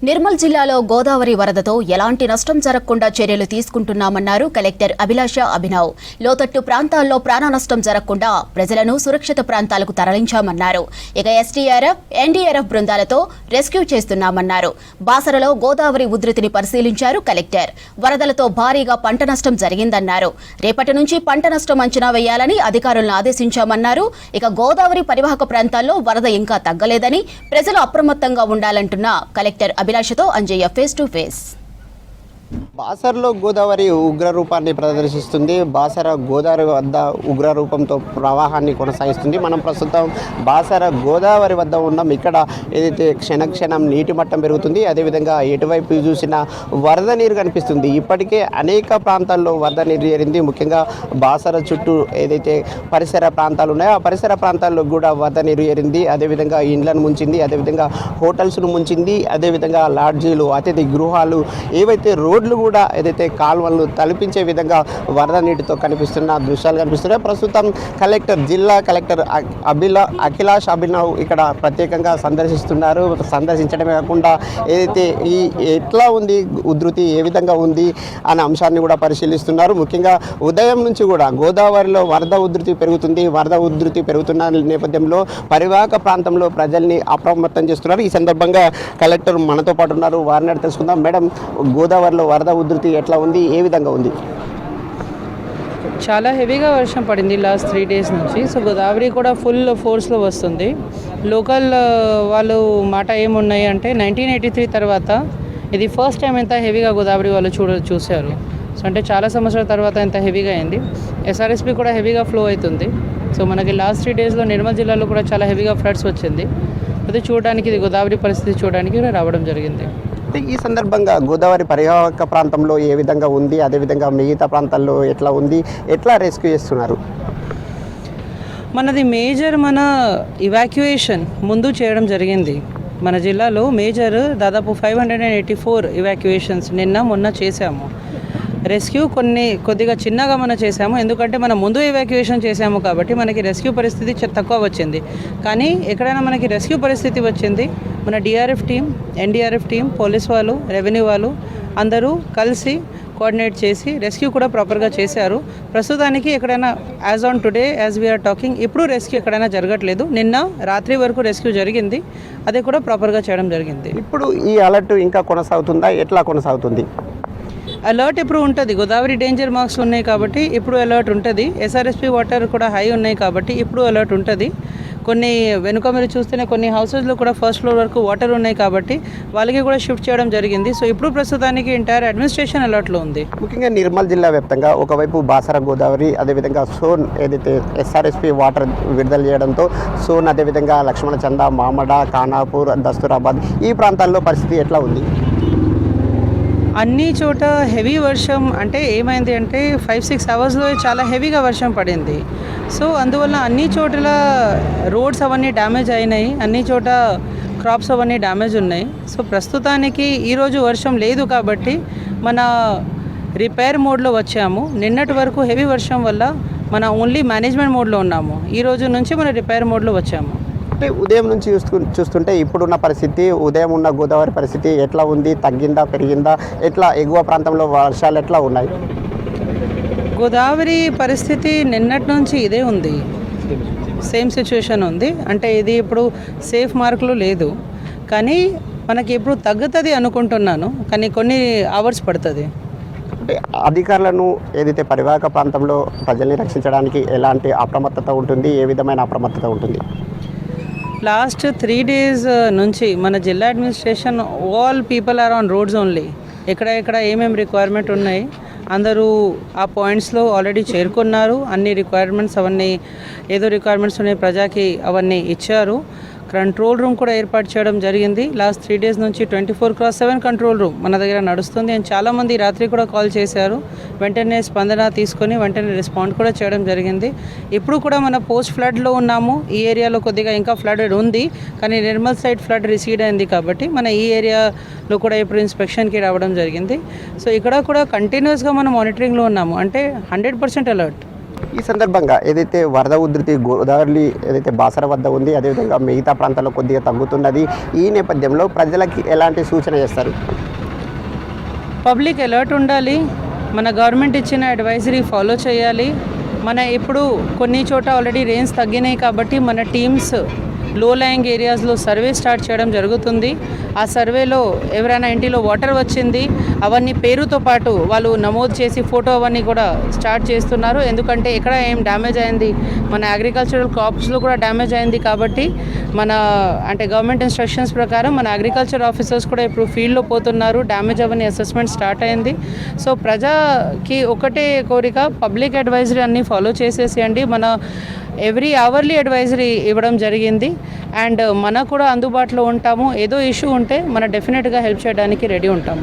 నిర్మల్ జిల్లాలో గోదావరి వరదతో ఎలాంటి నష్టం జరగకుండా చర్యలు తీసుకుంటున్నామన్నారు కలెక్టర్ అభిలాష అభినవ్. లోతట్టు ప్రాంతాల్లో ప్రాణ నష్టం జరగకుండా ప్రజలను సురక్షిత ప్రాంతాలకు తరలించామన్నారు. ఇక ఎస్డీఆర్ఎఫ్, ఎన్డీఆర్ఎఫ్ బృందాలతో రెస్క్యూ చేస్తున్నామన్నారు. బాసరలో గోదావరి ఉధృతిని పరిశీలించారు కలెక్టర్. వరదలతో భారీగా పంట నష్టం జరిగిందన్నారు. రేపటి నుంచి పంట నష్టం అంచనా వేయాలని అధికారులను ఆదేశించామన్నారు. ఇక గోదావరి పరివాహక ప్రాంతాల్లో వరద ఇంకా తగ్గలేదని, ప్రజలు అప్రమత్తంగా ఉండాలంటున్న కలెక్టర్ అభిలాషతో అంజయ్య ఫేస్ టు ఫేస్. బాసరలో గోదావరి ఉగ్ర రూపాన్ని ప్రదర్శిస్తుంది. బాసర గోదావరి వద్ద ఉగ్ర రూపంతో ప్రవాహాన్ని కొనసాగిస్తుంది. మనం ప్రస్తుతం బాసర గోదావరి వద్ద ఉన్నాం. ఇక్కడ ఏదైతే క్షణక్షణం నీటి మట్టం పెరుగుతుంది, అదేవిధంగా ఎటువైపు చూసినా వరద నీరు కనిపిస్తుంది. ఇప్పటికే అనేక ప్రాంతాల్లో వరద నీరు చేరింది. ముఖ్యంగా బాసర చుట్టూ ఏదైతే పరిసర ప్రాంతాలు ఉన్నాయో ఆ పరిసర ప్రాంతాల్లో కూడా వరద నీరు చేరింది. అదేవిధంగా ఇండ్లను ముంచింది, అదేవిధంగా హోటల్స్ను ముంచింది, అదేవిధంగా లాడ్జీలు, అతిథి గృహాలు, ఏవైతే రోడ్లు కూడా ఏదైతే కాలువలను తలపించే విధంగా వరద నీటితో కనిపిస్తున్న దృశ్యాలు కనిపిస్తున్నాయి. ప్రస్తుతం జిల్లా కలెక్టర్ అఖిలాష్ అభినవ్ ఇక్కడ ప్రత్యేకంగా సందర్శిస్తున్నారు. సందర్శించడమే కాకుండా ఏదైతే ఎట్లా ఉంది ఉధృతి, ఏ విధంగా ఉంది అనే అంశాన్ని కూడా పరిశీలిస్తున్నారు. ముఖ్యంగా ఉదయం నుంచి కూడా గోదావరిలో వరద ఉధృతి పెరుగుతుంది. వరద ఉధృతి పెరుగుతున్న నేపథ్యంలో పరివాహక ప్రాంతంలో ప్రజల్ని అప్రమత్తం చేస్తున్నారు. ఈ సందర్భంగా కలెక్టర్ మనతో పాటు ఉన్నారు. వారిని తెలుసుకుందాం. మేడం, గోదావరిలో వరద ఉధృతి ఎట్లా ఉంది, ఏ విధంగా ఉంది? చాలా హెవీగా వర్షం పడింది లాస్ట్ 3 days నుంచి. సో గోదావరి కూడా ఫుల్ ఫోర్స్లో వస్తుంది. లోకల్ వాళ్ళు మాట ఏమున్నాయి అంటే 1983 తర్వాత ఇది ఫస్ట్ టైం ఎంత హెవీగా గోదావరి వాళ్ళు చూశారు. సో అంటే చాలా సంవత్సరాల తర్వాత ఎంత హెవీగా అయింది. ఎస్ఆర్ఎస్పి కూడా హెవీగా ఫ్లో అవుతుంది. సో మనకి లాస్ట్ 3 daysలో నిర్మల్ జిల్లాలో కూడా చాలా హెవీగా ఫ్లడ్స్ వచ్చింది. అది చూడడానికి, ఇది గోదావరి పరిస్థితి చూడడానికి రావడం జరిగింది. ఈ సందర్భంగా గోదావరి పరివాహక ప్రాంతంలో ఏ విధంగా ఉంది, అదేవిధంగా మిగతా ప్రాంతాల్లో ఎట్లా ఉంది, ఎట్లా రెస్క్యూ చేస్తున్నారు? మనది మేజర్ ఇవాక్యుయేషన్ ముందు చేయడం జరిగింది. మన జిల్లాలో మేజర్ దాదాపు 584 ఇవాక్యుయేషన్స్ మొన్న చేశాము. రెస్క్యూ కొద్దిగా చిన్నగా మనం చేసాము, ఎందుకంటే మనం ముందు ఎవాక్యుయేషన్ చేసాము కాబట్టి మనకి రెస్క్యూ పరిస్థితి తక్కువ వచ్చింది. కానీ ఎక్కడైనా మనకి రెస్క్యూ పరిస్థితి వచ్చింది, మన DRF team, NDRF team, police వాళ్ళు, రెవెన్యూ వాళ్ళు అందరూ కలిసి కోఆర్డినేట్ చేసి రెస్క్యూ కూడా ప్రాపర్గా చేశారు. ప్రస్తుతానికి ఎక్కడైనా as on today as we are talking ఇప్పుడు రెస్క్యూ ఎక్కడైనా జరగట్లేదు. నిన్న రాత్రి వరకు రెస్క్యూ జరిగింది, అది కూడా ప్రాపర్గా చేయడం జరిగింది. ఇప్పుడు ఈ అలర్ట్ ఇంకా కొనసాగుతుందా, ఎట్లా కొనసాగుతుంది? అలర్ట్ ఇప్పుడు ఉంటుంది. గోదావరి డేంజర్ మార్క్స్ ఉన్నాయి కాబట్టి ఇప్పుడు అలర్ట్ ఉంటుంది. ఎస్ఆర్ఎస్పి వాటర్ కూడా హై ఉన్నాయి కాబట్టి ఇప్పుడు అలర్ట్ ఉంటుంది. కొన్ని వెనుక మీరు చూస్తేనే కొన్ని హౌసెస్లో కూడా ఫస్ట్ ఫ్లోర్ వరకు వాటర్ ఉన్నాయి కాబట్టి వాళ్ళకి కూడా షిఫ్ట్ చేయడం జరిగింది. సో ఇప్పుడు ప్రస్తుతానికి ఎంటైర్ అడ్మినిస్ట్రేషన్ అలర్ట్లో ఉంది. ముఖ్యంగా నిర్మల్ జిల్లా వ్యాప్తంగా ఒకవైపు బాసర గోదావరి, అదేవిధంగా సోన్ ఏదైతే ఎస్ఆర్ఎస్పి వాటర్ విడుదల చేయడంతో సోన్, అదేవిధంగా లక్ష్మణ చంద, మామడ, ఖానాపూర్, దస్తూరాబాద్ ఈ ప్రాంతాల్లో పరిస్థితి ఎట్లా ఉంది? అన్ని చోట హెవీ వర్షం అంటే ఏమైంది అంటే 5-6 అవర్స్లో చాలా హెవీగా వర్షం పడింది. సో అందువల్ల అన్ని చోట్ల రోడ్స్ అవన్నీ డ్యామేజ్ అయినాయి, అన్ని చోట క్రాప్స్ అవన్నీ డ్యామేజ్ ఉన్నాయి. సో ప్రస్తుతానికి ఈరోజు వర్షం లేదు కాబట్టి మన రిపేర్ మోడ్లో వచ్చాము. నిన్నటి వరకు హెవీ వర్షం వల్ల మన ఓన్లీ మేనేజ్మెంట్ మోడ్లో ఉన్నాము. ఈరోజు నుంచి మన రిపేర్ మోడ్లో వచ్చాము. అంటే ఉదయం నుంచి చూస్తుంటే ఇప్పుడున్న పరిస్థితి, ఉదయం ఉన్న గోదావరి పరిస్థితి ఎట్లా ఉంది? తగ్గిందా, పెరిగిందా? ఎట్లా ఎగువ ప్రాంతంలో వర్షాలు ఎట్లా ఉన్నాయి? గోదావరి పరిస్థితి నిన్నటి నుంచి ఇదే ఉంది, సేమ్ సిచ్యువేషన్ ఉంది. అంటే ఇది ఇప్పుడు సేఫ్ మార్కులు లేదు, కానీ మనకి ఇప్పుడు తగ్గుతుంది అనుకుంటున్నాను, కానీ కొన్ని అవర్స్ పడుతుంది. అంటే అధికారులను ఏదైతే పరివాహక ప్రాంతంలో ప్రజల్ని రక్షించడానికి ఎలాంటి అప్రమత్తత ఉంటుంది, ఏ విధమైన అప్రమత్తత ఉంటుంది? లాస్ట్ 3 days నుంచి మన జిల్లా administration all people are on roads only. ఎక్కడ ఏమేమి రిక్వైర్మెంట్ ఉన్నాయి అందరూ ఆ పాయింట్స్లో ఆల్రెడీ చేరుకున్నారు. అన్ని రిక్వైర్మెంట్స్ అవన్నీ ఏదో రిక్వైర్మెంట్స్ ఉన్నాయి ప్రజాకి అవన్నీ ఇచ్చారు. కంట్రోల్ రూమ్ కూడా ఏర్పాటు చేయడం జరిగింది. లాస్ట్ 3 days నుంచి 24/7 కంట్రోల్ రూమ్ మన దగ్గర నడుస్తుంది. అండ్ చాలామంది రాత్రి కూడా కాల్ చేశారు, వెంటనే స్పందన తీసుకొని వెంటనే రెస్పాండ్ కూడా చేయడం జరిగింది. ఇప్పుడు కూడా మన పోస్ట్ ఫ్లడ్లో ఉన్నాము. ఈ ఏరియాలో కొద్దిగా ఇంకా ఫ్లడ్ ఉంది, కానీ నిర్మల్ సైడ్ ఫ్లడ్ రిసీడ్ అయింది కాబట్టి మన ఈ ఏరియాలో కూడా ఇప్పుడు ఇన్స్పెక్షన్కి రావడం జరిగింది. సో ఇక్కడ కూడా కంటిన్యూస్గా మనం మానిటరింగ్లో ఉన్నాము, అంటే 100% అలర్ట్. ఈ సందర్భంగా ఏదైతే వరద ఉధృతి గోదావరి ఏదైతే బాసర వద్ద ఉంది, అదేవిధంగా మిగతా ప్రాంతాల్లో కొద్దిగా తగ్గుతున్నది. ఈ నేపథ్యంలో ప్రజలకి ఎలాంటి సూచన చేస్తారు? పబ్లిక్ అలర్ట్ ఉండాలి, మన గవర్నమెంట్ ఇచ్చిన అడ్వైజరీ ఫాలో చేయాలి. మన ఇప్పుడు కొన్ని చోట ఆల్రెడీ రెయిన్స్ తగ్గినాయి కాబట్టి మన టీమ్స్ లో లయింగ్ ఏరియాస్లో సర్వే స్టార్ట్ చేయడం జరుగుతుంది. ఆ సర్వేలో ఎవరైనా ఇంటిలో వాటర్ వచ్చింది అవన్నీ పేరుతో పాటు వాళ్ళు నమోదు చేసి ఫోటో అవన్నీ కూడా స్టార్ట్ చేస్తున్నారు. ఎందుకంటే ఎక్కడ ఏం డ్యామేజ్ అయింది, మన అగ్రికల్చరల్ క్రాప్స్లో కూడా డ్యామేజ్ అయింది కాబట్టి మన అంటే గవర్నమెంట్ ఇన్స్ట్రక్షన్స్ ప్రకారం మన అగ్రికల్చర్ ఆఫీసర్స్ కూడా ఇప్పుడు ఫీల్డ్లో పోతున్నారు. డ్యామేజ్ అవన్నీ అసెస్మెంట్ స్టార్ట్ అయింది. సో ప్రజకి ఒకటే కోరిక, పబ్లిక్ అడ్వైజరీ అన్నీ ఫాలో చేసేసేయండి. మన ఎవ్రీ అవర్లీ అడ్వైజరీ ఇవ్వడం జరిగింది అండ్ మనకు కూడా అందుబాటులో ఉంటాము. ఏదో ఇష్యూ ఉంటే మనం డెఫినెట్గా హెల్ప్ చేయడానికి రెడీ ఉంటాము.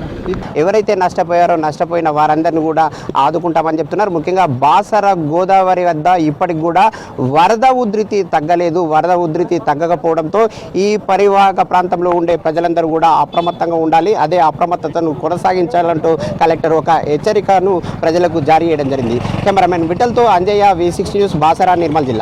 ఎవరైతే నష్టపోయారో నష్టపోయిన వారందరినీ కూడా ఆదుకుంటామని చెప్తున్నారు. ముఖ్యంగా బాసర గోదావరి వద్ద ఇప్పటికి కూడా వరద ఉధృతి తగ్గలేదు. వరద ఉధృతి తగ్గకపోవడంతో ఈ పరివాహక ప్రాంతంలో ఉండే ప్రజలందరూ కూడా అప్రమత్తంగా ఉండాలి. అదే అప్రమత్తతను కొనసాగించాలంటూ కలెక్టర్ ఒక హెచ్చరికను ప్రజలకు జారీ చేయడం జరిగింది. కెమెరామెన్ విఠల్తో అంజయ్య, V6 న్యూస్, బాసర, నిర్మల్ జిల్లా.